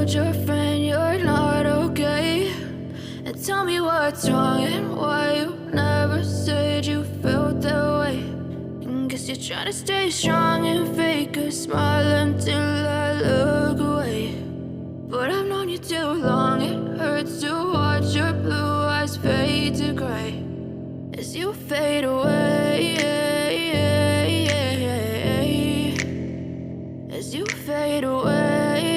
told your friend you're not okay? And tell me what's wrong and why you never said you felt that way. And guess you're trying to stay strong and fake a smile until I look away. But I've known you too long, it hurts to watch your blue eyes fade to gray as you fade away, as you fade away.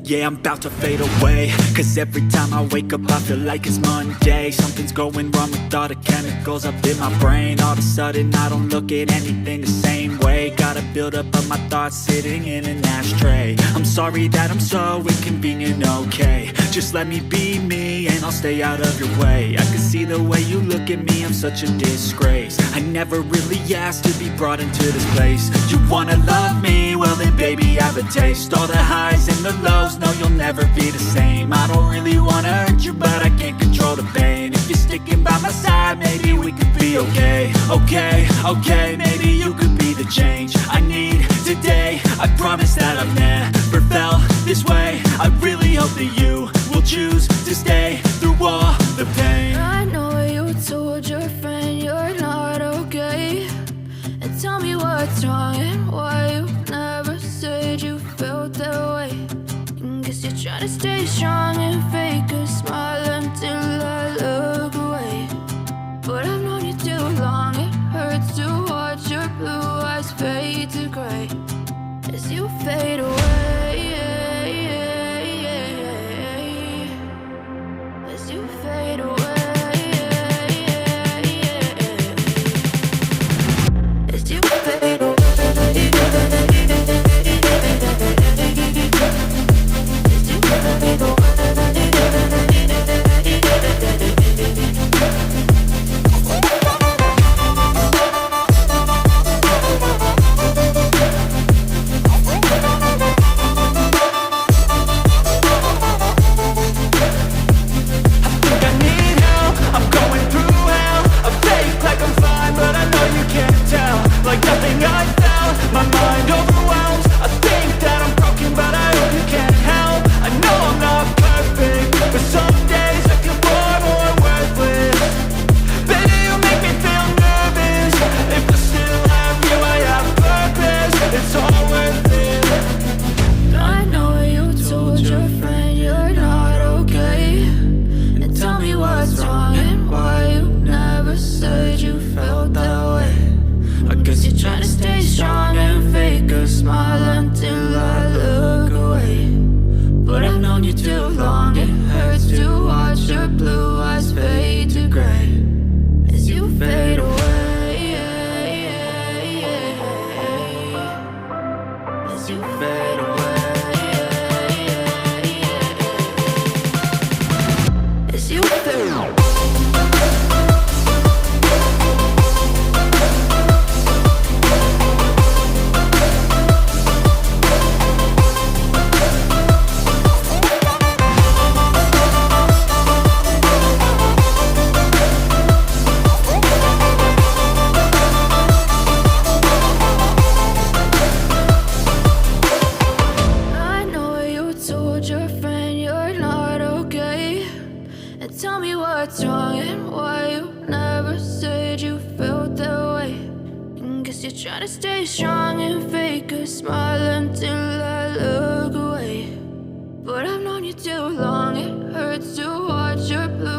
Yeah, I'm about to fade away, cause every time I wake up I feel like it's Monday. Something's going wrong with all the chemicals up in my brain. All of a sudden I don't look at anything the same way. Got a buildup of my thoughts sitting in an ashtray. I'm sorry that I'm so inconvenient, okay? Just let me be me and I'll stay out of your way. I can see the way you look at me, I'm such a disgrace. I never really asked to be brought into this place. You wanna love me? Well then baby have a taste. All the highs and the lows, no, you'll never be the same. I don't really wanna hurt you, but I can't control the pain. If you're sticking by my side, maybe we could be okay. Okay, maybe you could be the change I need today. I promise that I've never felt this way. I really hope that you will choose to stay through all the pain. I know you told your friend you're not okay. And tell me what's wrong and why you never said you felt that way. Guess you're trying to stay strong and fake a smile until I look away. But I've known you too long, it hurts to watch your blue eyes fade to gray as you fade away, as you fade away, as you fade away. Try to stay strong and fake a smile until I look away. But I've known you too long, it hurts to watch your blue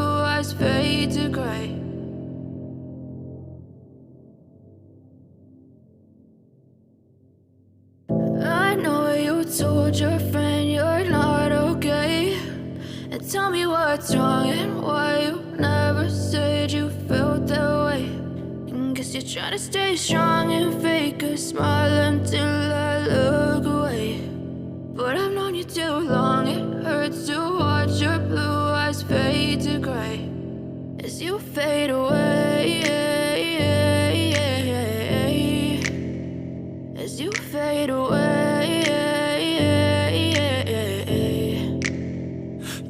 eyes fade to gray as you fade away, as you fade away.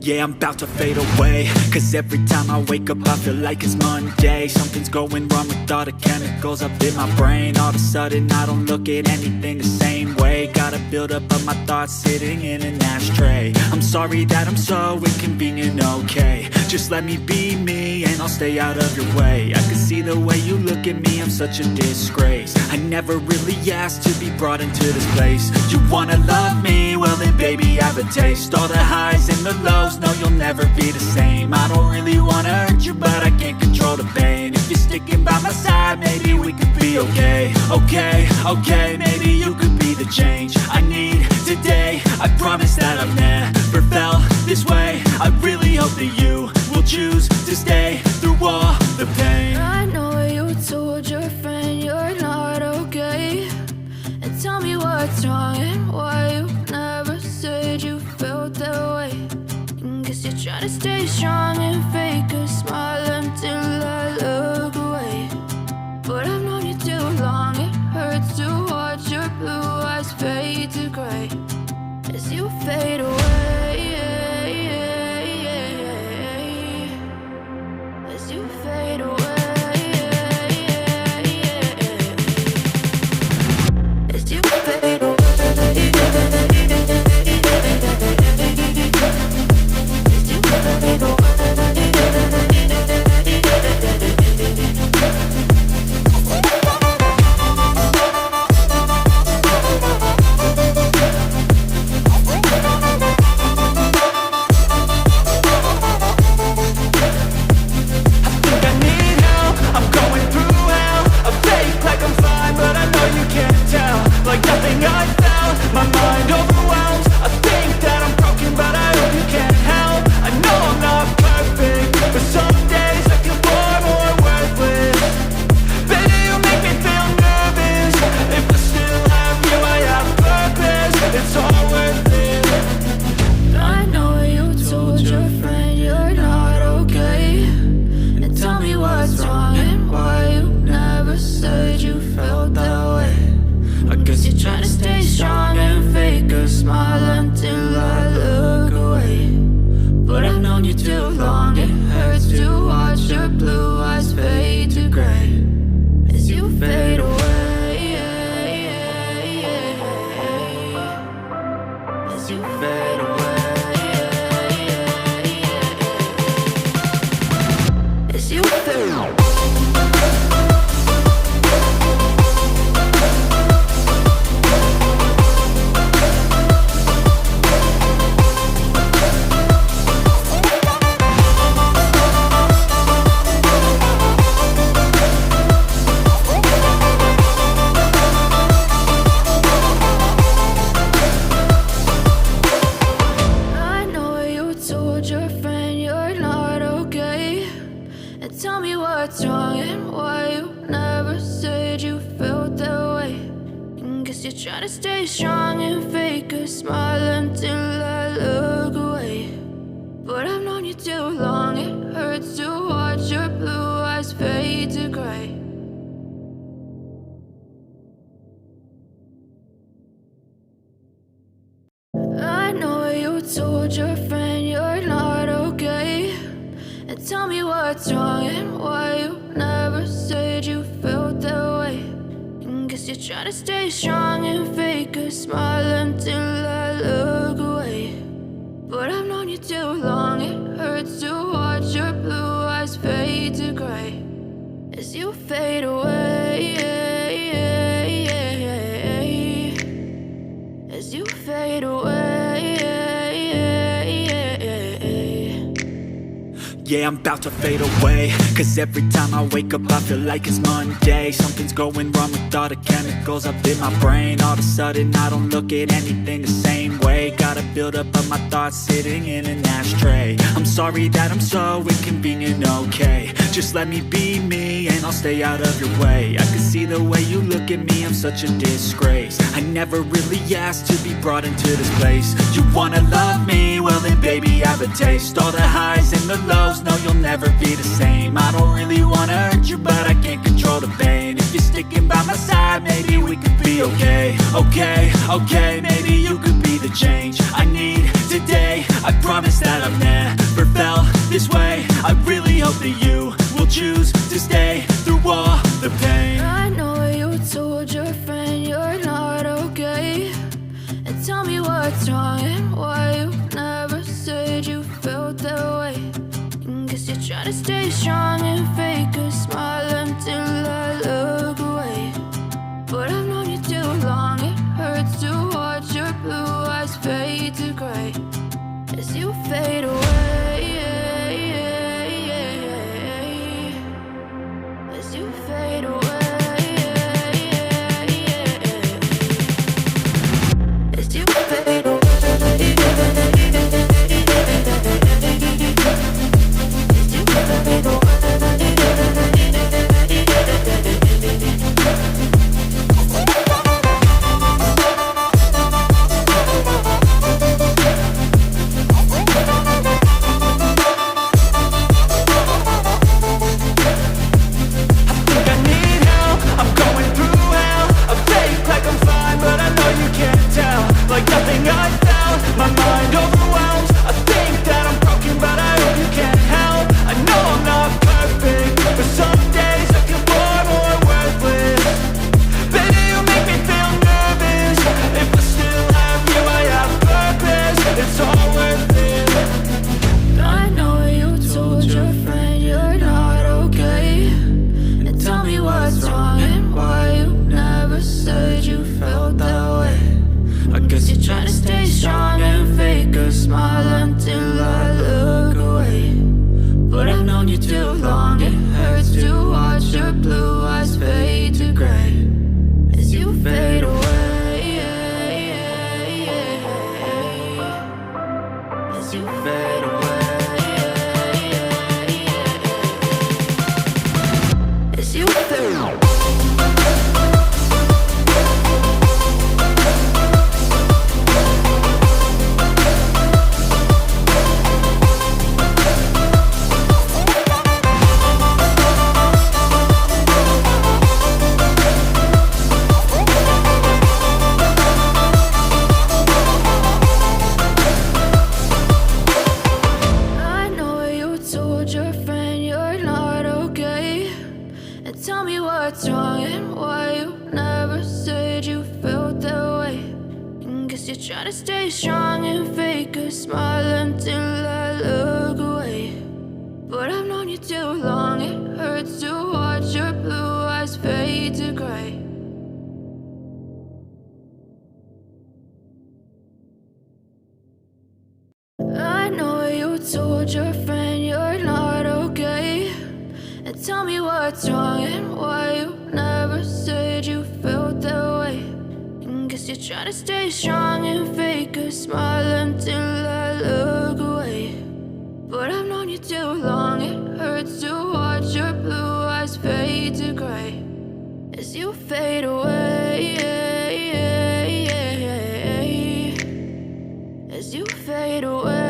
Yeah, I'm about to fade away, cause every time I wake up I feel like it's Monday. Something's going wrong with all the chemicals up in my brain. All of a sudden I don't look at anything the same way. Gotta build up of my thoughts sitting in an ashtray. I'm sorry that I'm so inconvenient, okay. Just let me be me and I'll stay out of your way. I can see the way you look at me, I'm such a disgrace. I never really asked to be brought into this place. You wanna love me? Well then baby have a taste. All the highs and the lows, no you'll never be the same. I don't really wanna hurt you but I can't control the pain. If you're sticking by my side maybe we could be okay. Okay, maybe you could be the change I need today. I promise that I've never felt this way. I really hope that you will choose to stay through all the pain. I know you told your friend you're not okay, and tell me what's wrong and why you never said you felt that way. Guess you're trying to stay strong and fake a smile until I look away. But I've known you too long, it hurts to watch your blue eyes fade to gray as you fade away. As you fade away. As you fade away. Told your friend you're not okay, and tell me what's wrong and why you never said you felt that way. Guess you're trying to stay strong and fake a smile until I look away. But I've known you too long, it hurts to watch your blue eyes fade to gray as you fade away. As you fade away. Yeah, I'm about to fade away, cause every time I wake up I feel like it's Monday. Something's going wrong with all the chemicals up in my brain. All of a sudden I don't look at anything the same way. Gotta build up of my thoughts sitting in an ashtray. I'm sorry that I'm so inconvenient, okay. Just let me be me and I'll stay out of your way. I can see the way you look at me, I'm such a disgrace. I never really asked to be brought into this place. You wanna love me? Well then baby have a taste. All the highs and the lows, no you'll never be the same. I don't really wanna hurt you but I can't control the pain. If you're sticking by my side maybe we could be okay. Okay, maybe you could be the change I need today. today. I promise that I've never felt this way. I really hope that you will choose to stay through all the pain. I know you told your friend you're not okay, and tell me what's wrong and why you never said you felt that way. Guess you're trying to stay strong and fake a smile until I look away. But I've known you too long, it hurts to watch your blue eyes fade to gray as you fade away. As you fade away. As you fade away. Told your friend you're not okay, and tell me what's wrong and why you never said you felt that way. Guess you're trying to stay strong and fake a smile until I look away. But I've known you too long, it hurts to watch your blue eyes fade to gray as you fade away. As you fade away.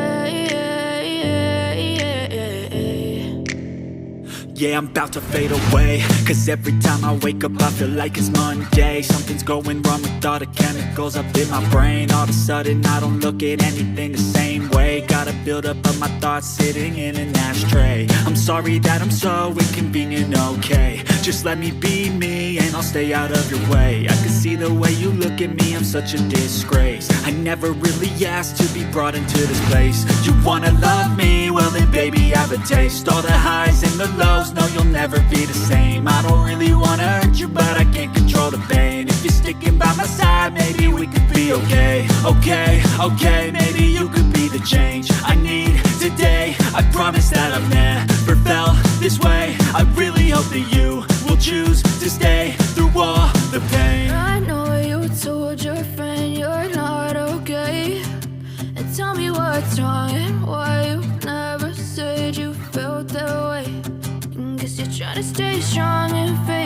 Yeah, I'm about to fade away, cause every time I wake up I feel like it's Monday. Something's going wrong with all the chemicals up in my brain. All of a sudden I don't look at anything the same way. Got a buildup of my thoughts sitting in an ashtray. I'm sorry that I'm so inconvenient, okay. Just let me be me and I'll stay out of your way. I can see the way you look at me, I'm such a disgrace. I never really asked to be brought into this place. You wanna love me? Well then baby I have a taste. All the highs and the lows, no you'll never be the same. I don't really wanna hurt you but I can't control the pain. If you're sticking by my side maybe we could be okay. Okay, maybe you could be the change I need today. I promise that I've never felt this way. I really hope that you will choose to stay through all the pain. I know you told your friend you're not okay, and tell me what's wrong and why you never said you felt that way. Guess you're trying to stay strong and fake